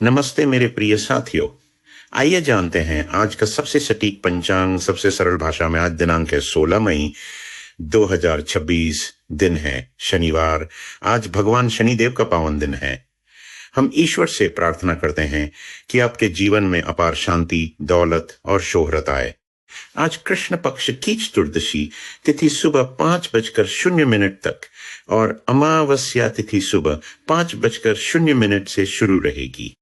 नमस्ते मेरे प्रिय साथियों। आइए जानते हैं आज का सबसे सटीक पंचांग सबसे सरल भाषा में। आज दिनांक है 16 मई 2026। दिन है शनिवार। आज भगवान शनिदेव का पावन दिन है। हम ईश्वर से प्रार्थना करते हैं कि आपके जीवन में अपार शांति, दौलत और शोहरत आए। आज कृष्ण पक्ष की चतुर्दशी तिथि सुबह 5:00 तक और अमावस्या तिथि सुबह 5:00 से शुरू रहेगी।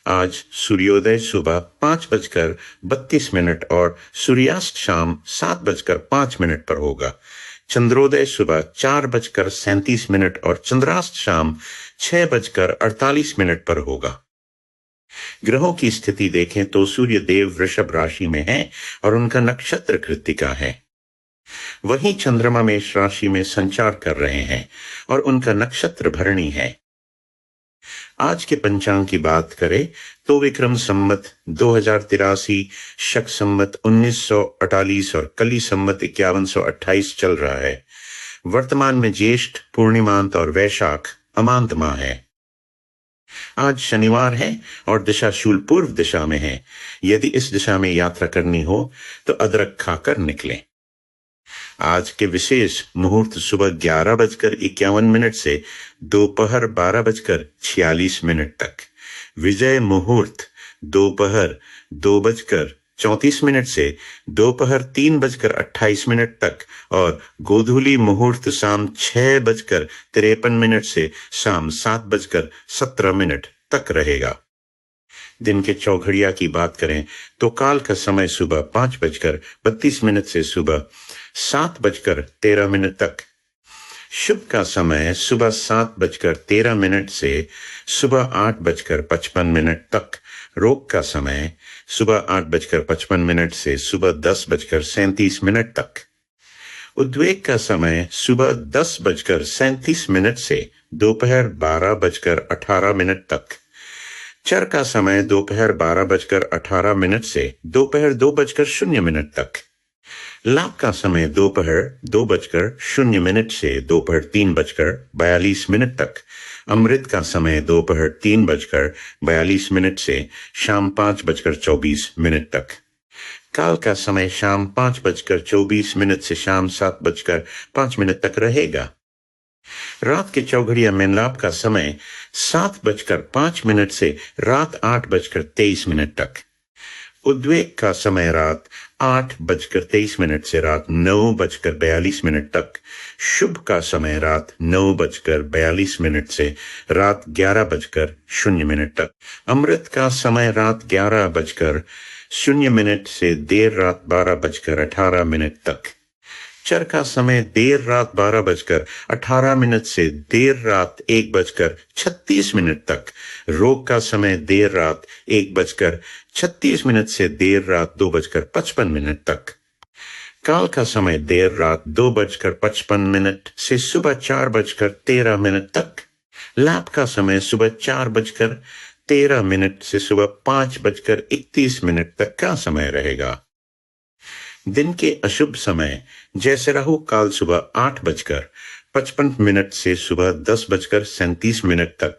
आज सूर्योदय सुबह 5:32 और सूर्यास्त शाम 7:05 पर होगा। चंद्रोदय सुबह 4:37 और चंद्रास्त शाम 6:48 पर होगा। ग्रहों की स्थिति देखें तो सूर्य देव वृषभ राशि में है और उनका नक्षत्र कृत्तिका है। वहीं चंद्रमा मेष राशि में संचार कर रहे हैं और उनका नक्षत्र भरणी है। आज के पंचांग की बात करें तो विक्रम संवत 2083, शक संवत 1948 और कली संवत 5128 चल रहा है। वर्तमान में ज्येष्ठ, पूर्णिमांत और वैशाख अमांत माह है। आज शनिवार है और दिशा शूल पूर्व दिशा में है। यदि इस दिशा में यात्रा करनी हो तो अदरक खाकर निकलें। आज के विशेष मुहूर्त सुबह 11:51 से दोपहर 12:46 तक। विजय मुहूर्त दोपहर 2:34 से दोपहर 3:28 तक और गोधूली मुहूर्त शाम 6:53 से शाम 7:17 तक रहेगा। दिन के चौघड़िया की बात करें तो काल का समय सुबह 5:32 से सुबह 7:13 तक। शुभ का समय सुबह 7:13 से सुबह 8:55 तक। रोग का समय सुबह 8:55 से सुबह 10:37 तक। उद्वेग का समय सुबह 10:37 से दोपहर 12:18 तक। चर का समय दोपहर 12:18 से दोपहर 2:00 तक। लाभ का समय दोपहर 2:00 से दोपहर 3:42 तक। अमृत का समय दोपहर 3:42 से शाम 5:24 तक। काल का समय शाम 5:24 से शाम 7:05 तक रहेगा। रात के चौघड़िया में लाभ का समय 7:05 से रात 8:23 तक। उद्वेग का समय रात 8:23 से रात 9:42 तक। शुभ का समय रात 9:42 से रात 11:00 तक। अमृत का समय रात 11:00 से देर रात 12:18 तक। चर का समय देर रात 12:18 से देर रात 1:36 तक। रोग का समय देर रात 1:36 से देर रात 2:55 तक। काल का समय देर रात 2:55 से सुबह 4:13 तक। लाभ का समय सुबह 4:13 से सुबह 5:31 तक का समय रहेगा। दिन के अशुभ समय जैसे राहु काल सुबह 8:55 से सुबह 10:37 तक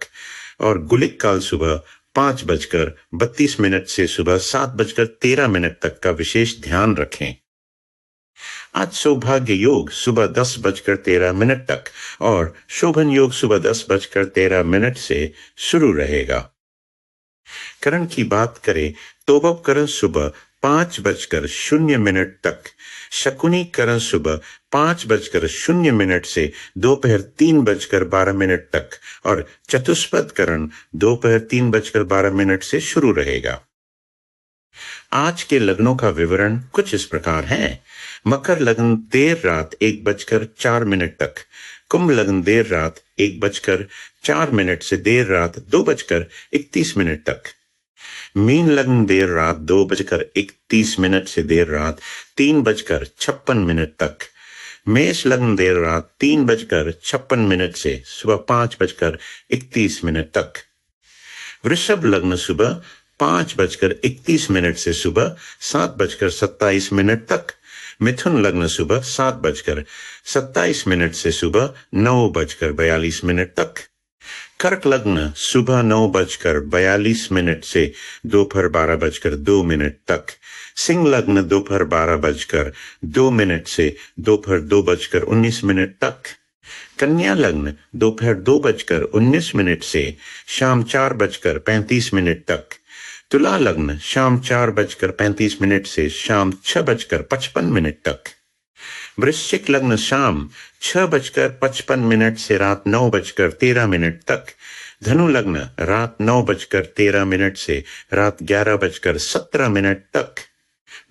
और गुलिक काल सुबह 5:32 से सुबह 7:13 तक का विशेष ध्यान रखें। आज सौभाग्य योग सुबह 10:13 तक और शोभन योग सुबह 10:13 से शुरू रहेगा। करण की बात करें तो वह करण सुबह 5:00 तक। शकुनी करण सुबह 5:00 से दोपहर 3:12 तक और चतुष्पद करण दोपहर 3:12 से शुरू रहेगा। आज के लग्नों का विवरण कुछ इस प्रकार है। मकर लग्न देर रात 1:04 तक। कुंभ लग्न देर रात 1:04 से देर रात 2:31 तक। मीन लग्न देर रात 2:31 से देर रात 3:56 तक। मेष लग्न देर रात 3:56 से सुबह 5:31 तक। वृषभ लग्न सुबह 5:31 से सुबह 7:27 तक। मिथुन लग्न सुबह 7:27 से सुबह 9:42 तक। कर्क लग्न सुबह 9:42 से दोपहर 12:02 तक। सिंह लग्न दोपहर 12:02 से दोपहर 2:19 तक। कन्या लग्न दोपहर 2:19 से शाम 4:35 तक। तुला लग्न शाम 4:35 से शाम 6:55 तक। वृश्चिक लग्न शाम 6:55 से रात 9:13 तक। धनु लग्न रात 9:13 से रात 11:17 तक।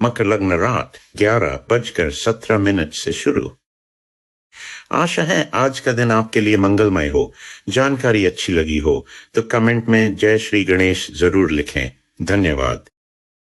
मकर लग्न रात 11:17 से शुरू। आशा है आज का दिन आपके लिए मंगलमय हो। जानकारी अच्छी लगी हो तो कमेंट में जय श्री गणेश जरूर लिखें। धन्यवाद।